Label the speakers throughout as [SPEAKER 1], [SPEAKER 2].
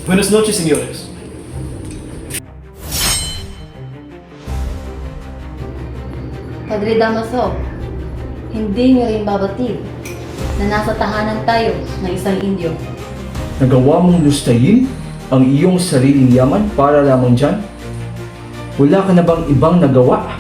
[SPEAKER 1] Buenas noches, señores.
[SPEAKER 2] Padre Damaso, hindi niyo rin babatid na nasa tahanan tayo ng isang Indio.
[SPEAKER 3] Nagawa mong lustayin ang iyong sariling yaman para lamang dyan? Wala ka na bang ibang nagawa?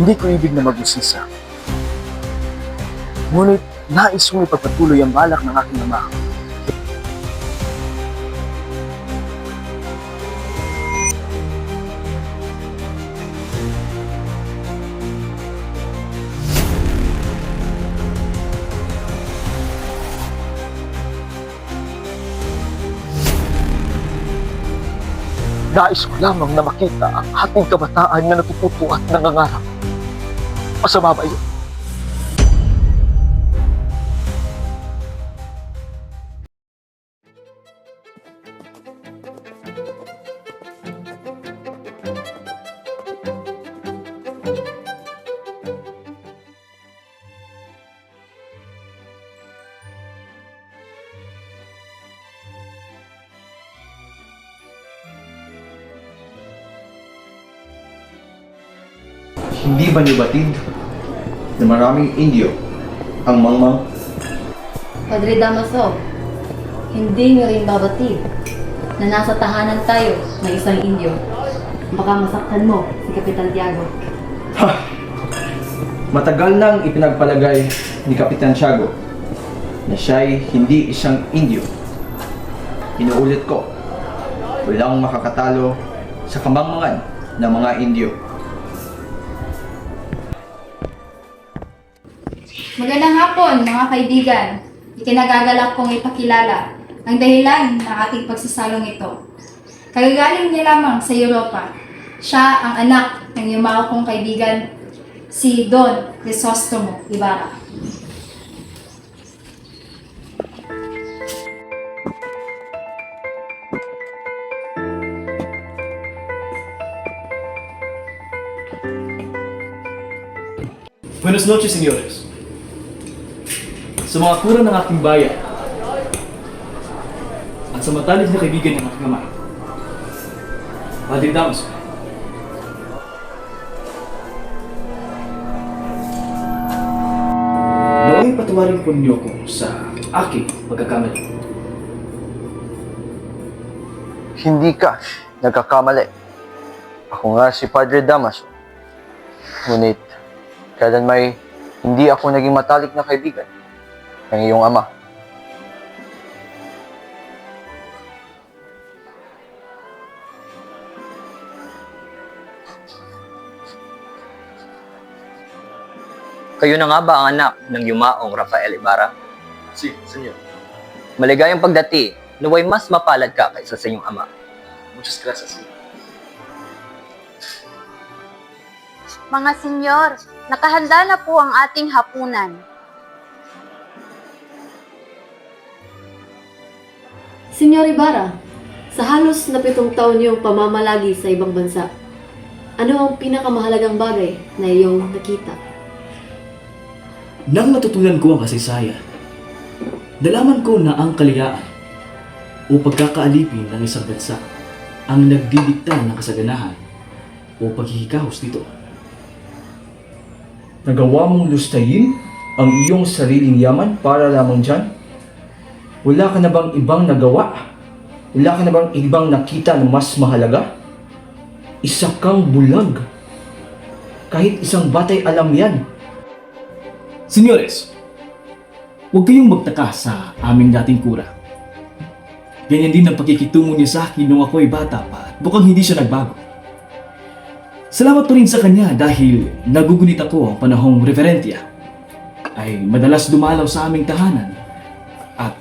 [SPEAKER 4] Hindi ko ibig na mag-usisa. Ngunit nais kong ipagpatuloy ang balak ng aking ama. Nais ko lamang na makita ang ating kabataan na natututo at nangangarap. Masama ba yun?
[SPEAKER 3] Hindi ba nibatid na maraming Indio ang mangmang?
[SPEAKER 2] Padre Damaso, hindi niyo rin babatid na nasa tahanan tayo ng isang Indio. Baka masaktan mo si Kapitan Tiago.
[SPEAKER 3] Ha! Matagal nang ipinagpalagay ni Kapitan Tiago na siya'y hindi isang Indio. Inuulit ko, walang makakatalo sa kamangmangan ng mga Indio.
[SPEAKER 5] Magandang hapon, mga kaibigan. Ikinagagalak kong ipakilala ang dahilan ng ating pagsasalong ito. Kagagaling niya lamang sa Europa. Siya ang anak ng yumao kong kaibigan, si Don Crisostomo Ibarra.
[SPEAKER 1] Buenas noches, señores. Sa mga kurang ng aking bayan at sa matalis na kaibigan ng aking ama, Padre Damaso, naway patawarin po niyo ko sa aking pagkakamali.
[SPEAKER 4] Hindi ka nagkakamali. Ako nga si Padre Damaso. Ngunit, kailan may hindi ako naging matalik na kaibigan ng iyong ama.
[SPEAKER 6] Kayo na nga ba ang anak ng yumaong Rafael Ibarra?
[SPEAKER 4] Si, senyor.
[SPEAKER 6] Maligayang pagdati, naway mas mapalad ka kaysa sa inyong ama.
[SPEAKER 4] Muchas gracias.
[SPEAKER 7] Mga senyor, nakahanda na po ang ating hapunan.
[SPEAKER 2] Senyor Ibarra, sa halos na 7 taon niyong pamamalagi sa ibang bansa, ano ang pinakamahalagang bagay na iyong nakita?
[SPEAKER 1] Nang natutunan ko ang kasaysayan, nalaman ko na ang kalayaan o pagkakaalipin ng isang bansa ang nagdidikta ng kasaganahan o paghihikahos dito.
[SPEAKER 3] Nagawa mong lustayin ang iyong sariling yaman para lamang dyan? Wala ka na bang ibang nagawa? Wala ka na bang ibang nakita na mas mahalaga? Isa kang bulag. Kahit isang batay alam yan.
[SPEAKER 1] Senyores, huwag kayong magtaka sa aming dating kura. Ganyan din ang pagkikitungo niya sa akin nung ako'y bata pa at mukhang hindi siya nagbago. Salamat pa rin sa kanya dahil nagugunit ako ang panahong reverentya ay madalas dumalaw sa aming tahanan at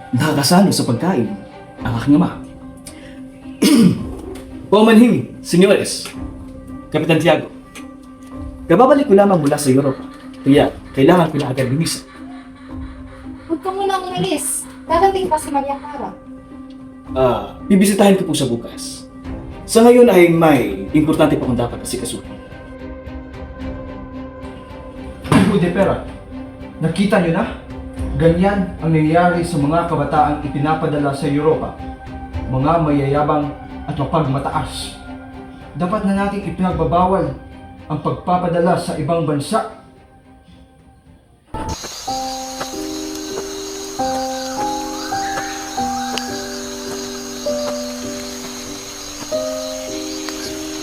[SPEAKER 1] nakakasalo sa pagkain ang aking ama. Paumanhin, senyores, Kapitan Tiago, kababalik ko lamang mula sa Europa, kaya kailangan ko na agad lumisan.
[SPEAKER 5] Huwag ka munang umalis. Darating pa si Maria Clara.
[SPEAKER 1] Bibisitahin ko po siya bukas. Sa ngayon ay may importante pa akong dapat asikasuhin.
[SPEAKER 3] Hude pera. Nakita niyo na? Ganyan ang nangyayari sa mga kabataang ipinapadala sa Europa. Mga mayayabang at mapagmataas. Dapat na nating ipinagbabawal ang pagpapadala sa ibang bansa.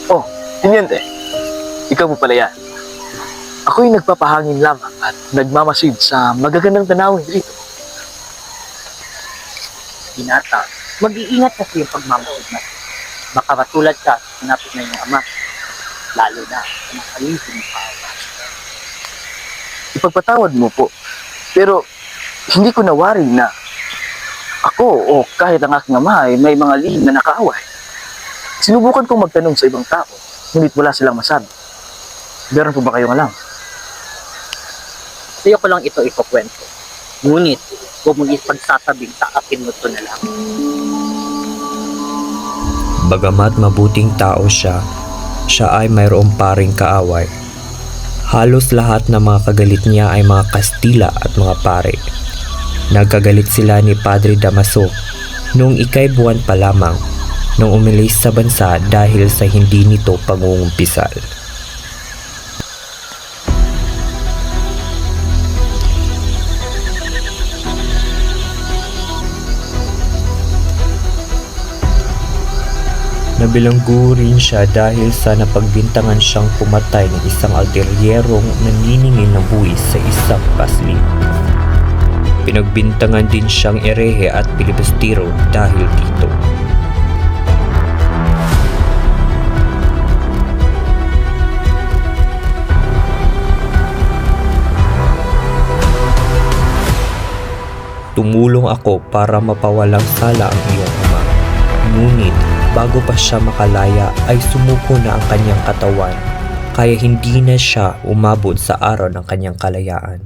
[SPEAKER 8] Oh, Tiniente. Ikaw mo pala yan. Ako'y nagpapahangin lamang at nagmamasid sa magagandang tanawin dito.
[SPEAKER 9] Binata, mag-iingat kasi yung pagmamasid natin. Baka matulad ka, sinapit na yung ama. Lalo na, kumakalimsin yung paawa.
[SPEAKER 8] Ipagpatawad mo po. Pero, hindi ko nawari na ako o kahit ang aking ama ay may mga lihim na nakaaway. Sinubukan kong magtanong sa ibang tao, ngunit wala silang masabi. Meron po ba kayong alam?
[SPEAKER 9] Sa'yo ko lang ito ikukwento. Ngunit, huwag mong ipagsasabing sa akin mo ito na lang.
[SPEAKER 10] Bagamat mabuting tao siya, siya ay mayroong paring kaaway. Halos lahat ng mga kagalit niya ay mga Kastila at mga pare. Nagkagalit sila ni Padre Damaso noong ikay buwan pa lamang nung umalis sa bansa dahil sa hindi nito pangungumpisal. Nabilanggo rin siya dahil sa napagbintangan siyang pumatay ng isang alteryerong naniningil ng buwis sa isang pasli. Pinagbintangan din siyang erehe at pilibustero dahil dito. Tumulong ako para mapawalang sala ang iyong ama. Ngunit bago pa siya makalaya ay sumuko na ang kanyang katawan, kaya hindi na siya umabot sa araw ng kanyang kalayaan.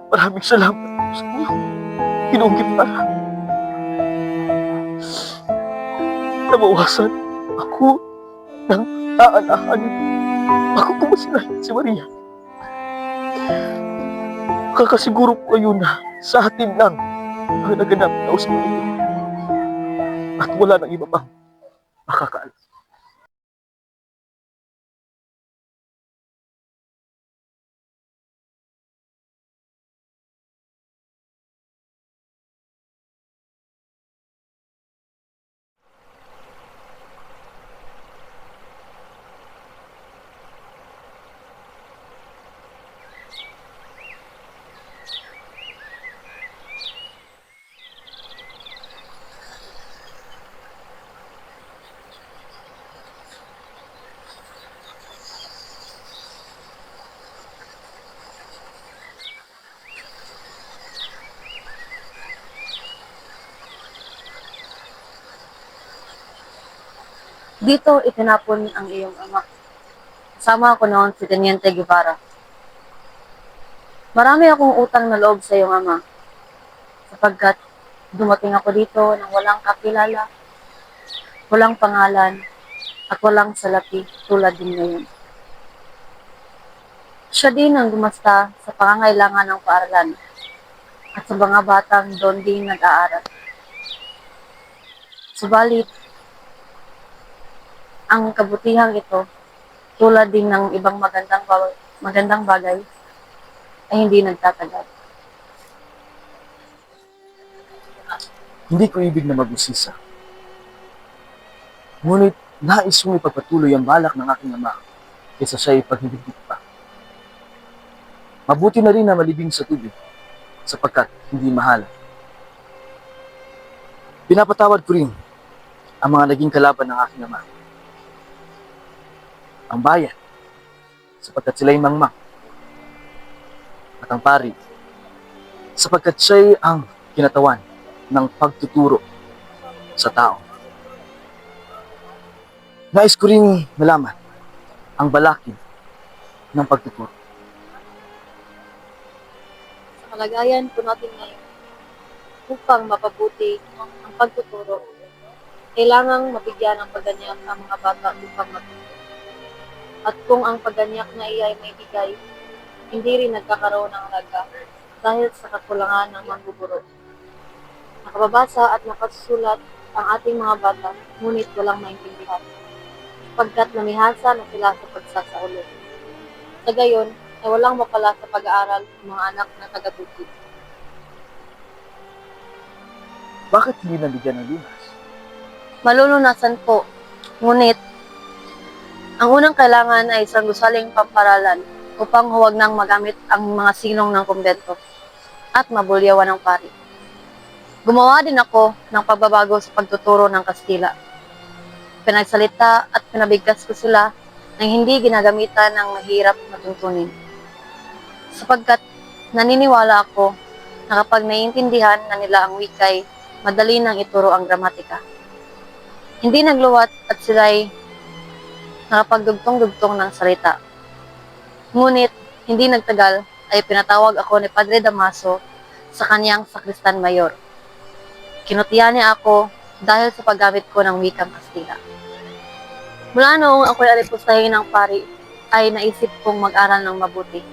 [SPEAKER 8] Maraming salamat po sa inyo. Pinunggit na. Nabawasan ako ng aalahanin. Ako kumasinahin si Maria. Kakasiguro po kayo na sa atin lang ang naganap na usapan ito. At wala nang iba pang makakaalam.
[SPEAKER 2] Dito itinapon ang iyong ama. Kasama ako noon si Teniente Guevara. Marami akong utang na loob sa iyong ama. Sapagkat dumating ako dito nang walang kakilala, walang pangalan, at walang salapi tulad din ngayon. Siya din ang gumasta sa pangangailangan ng paaralan at sa mga batang doon din nag-aaral. Subalit, ang kabutihang ito, tulad din ng ibang magandang bagay, ay hindi nagtatagal.
[SPEAKER 8] Hindi ko ibig na mag-usisa. Ngunit nais kong ipagpatuloy ang balak ng aking ama kaysa siya'y paghihigit pa. Mabuti na rin na malibing sa tubig sapagkat hindi mahal. Pinapatawad ko rin ang mga naging kalaban ng aking ama. Ang bayan, sapagkat sila'y mangmang. At ang pari, sapagkat siya'y ang kinatawan ng pagtuturo sa tao. Nais ko rin malaman ang balakid ng pagtuturo.
[SPEAKER 7] Sa kalagayan po natin ngayon, upang mapabuti ang pagtuturo, kailangang mabigyan ng pagganyak ang mga bata upang matuto. At kung ang pagganyak na iyan ay may bigay, hindi rin nagkakaroon ng halaga dahil sa kakulangan ng mangguguro. Nakababasa at nakasusulat ang ating mga bata, ngunit walang maintindihan, pagkat namihasa na sila sa pagsasaulo. Sa gayon, ay walang mapala sa pag-aaral ng mga anak na taga-bukid.
[SPEAKER 8] Bakit hindi nabigyan ng lunas?
[SPEAKER 7] Malulunasan po, ngunit ang unang kailangan ay isang gusaling pamparalan upang huwag nang magamit ang mga silong ng kumbento at mabulyawan ng pari. Gumawa din ako ng pagbabago sa pagtuturo ng Kastila. Pinagsalita at pinabigkas ko sila nang hindi ginagamitan ng mahirap na tuntunin. Sapagkat naniniwala ako na kapag naiintindihan na nila ang wikay, madali nang ituro ang gramatika. Hindi nagluwat at sila'y nakapagdugtong-dugtong ng salita. Ngunit, hindi nagtagal ay pinatawag ako ni Padre Damaso sa kanyang sakristan mayor. Kinutiya niya ako dahil sa paggamit ko ng wikang Kastila. Mula noong ako'y alipustahin ng pari, ay naisip kong mag-aral ng mabuti.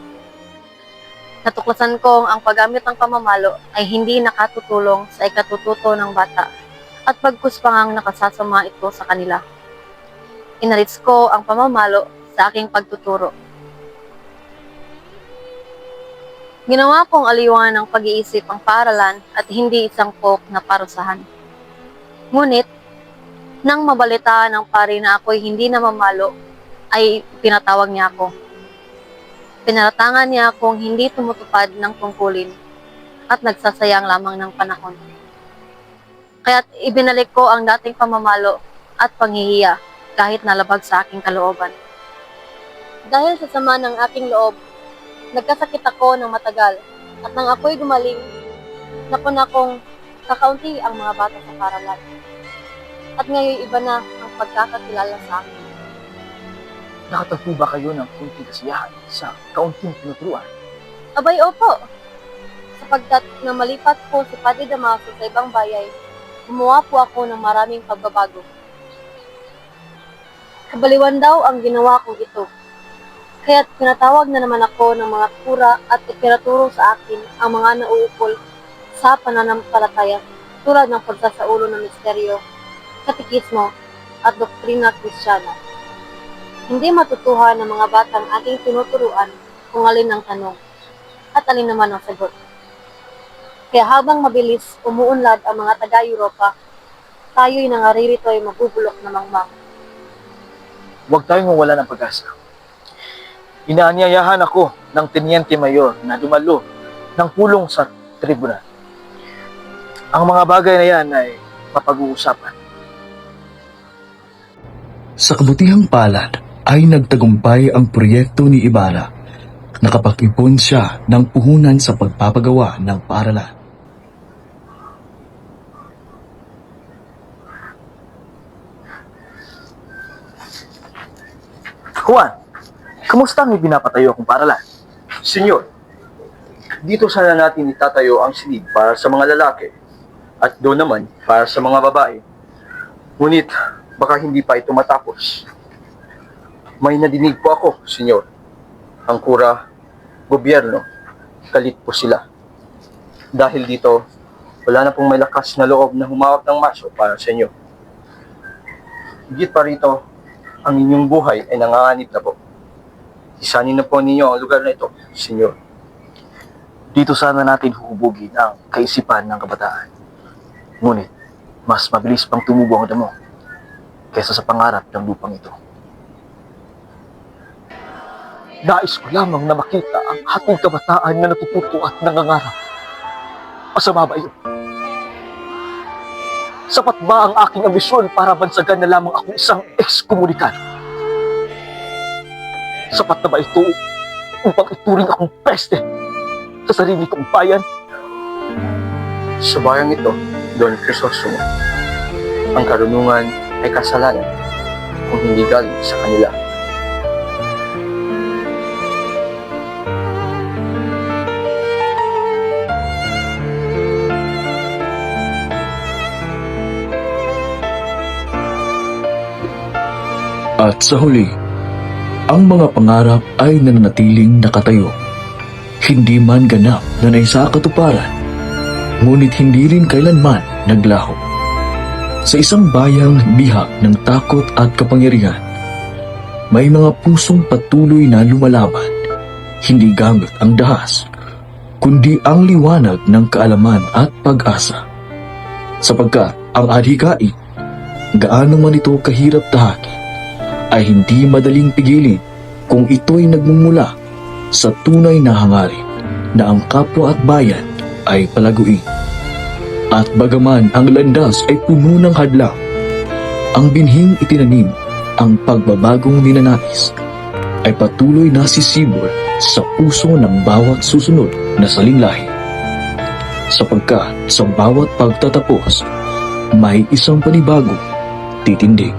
[SPEAKER 7] Natuklasan kong ang paggamit ng pamamalo ay hindi nakatutulong sa ikatututo ng bata at pagkus pa ngang nakasasama ito sa kanila. Inalis ko ang pamamalo sa aking pagtuturo. Ginawa kong aliwan ng pag-iisip ang paaralan at hindi isang pok na parusahan. Ngunit, nang mabalitaan ng pari na ako'y hindi na mamalo, ay pinatawag niya ako. Pinaratangan niya akong hindi tumutupad ng tungkulin at nagsasayang lamang ng panahon. Kaya't ibinalik ko ang dating pamamalo at panghihiya kahit nalabag sa aking kalooban. Dahil sa sama ng aking loob, nagkasakit ako ng matagal at nang ako'y gumaling, napun akong kakaunti ang mga bata sa paaralan. At ngayon iba na ang pagkakakilala sa akin.
[SPEAKER 8] Nakatagpo ba kayo ng kunting kasiyahan sa kaunting tinuturuan?
[SPEAKER 7] Abay, opo. Sapagkat na malipat po si Padre Damaso sa ibang bayay, gumawa po ako ng maraming pagbabago. Kabaliwan daw ang ginawa kong ito. Kaya't pinatawag na naman ako ng mga kura at ipinaturo sa akin ang mga nauukol sa pananampalataya tulad ng pagsasaulo ng misteryo, katikismo at doktrina kristyana. Hindi matutuhan ng mga batang ating tinuturuan kung alin ang tanong at alin naman ang sagot. Kaya habang mabilis umuunlad ang mga taga-Europa, tayo'y nangaririto ay mabubulok na mangmang.
[SPEAKER 8] Huwag tayong mawala ng pag-asa. Inaanyayahan ako ng Teniente Mayor na dumalo ng pulong sa tribunal. Ang mga bagay na yan ay mapag-uusapan.
[SPEAKER 1] Sa kabutihang palad ay nagtagumpay ang proyekto ni Ibarra. Nakapag-ipon siya ng puhunan sa pagpapagawa ng paaralan.
[SPEAKER 8] Juan, kamusta ang ibinapatayo akong paaralan?
[SPEAKER 4] Senyor, dito sana natin itatayo ang silid para sa mga lalaki at doon naman para sa mga babae. Ngunit, baka hindi pa ito matapos. May nadinig po ako, senyor. Ang kura, gobyerno, galit po sila. Dahil dito, wala na pong may lakas na loob na humawak ng maso para sa inyo. Higit pa rito, ang inyong buhay ay nanganganib na po. Isanin na po ninyo ang lugar na ito, senyor.
[SPEAKER 8] Dito sana natin huhubugin ang kaisipan ng kabataan. Ngunit, mas mabilis pang tumubo ang damo kaysa sa pangarap ng lupang ito. Nais ko lamang na makita ang hating kabataan na natututo at nangangarap. Masama ba yun? Sapat ba ang aking ambisyon para bansagan na lamang ako isang ex-komunikano? Sapat na ba ito upang ituring akong peste sa sarili kong bayan?
[SPEAKER 4] Sa bayang ito, Don Crisostomo, ang karunungan ay kasalanan. kung hindi galing sa kanila.
[SPEAKER 8] At sa huli, ang mga pangarap ay nananatiling nakatayo. Hindi man ganap na naisakatuparan, ngunit hindi rin kailanman naglaho. Sa isang bayang bihag ng takot at kapangyarihan, may mga pusong patuloy na lumalaban, hindi gamit ang dahas, kundi ang liwanag ng kaalaman at pag-asa. Sapagkat ang adhikain, gaano man ito kahirap tahakin, ay hindi madaling pigilin kung ito'y nagmumula sa tunay na hangarin na ang kapwa at bayan ay palaguin. At bagaman ang landas ay puno ng hadlang, ang binhing itinanim, ang pagbabagong ninanais, ay patuloy na sisibol sa puso ng bawat susunod na salinglahi. Sapagkat sa bawat pagtatapos, may isang panibagong titindig.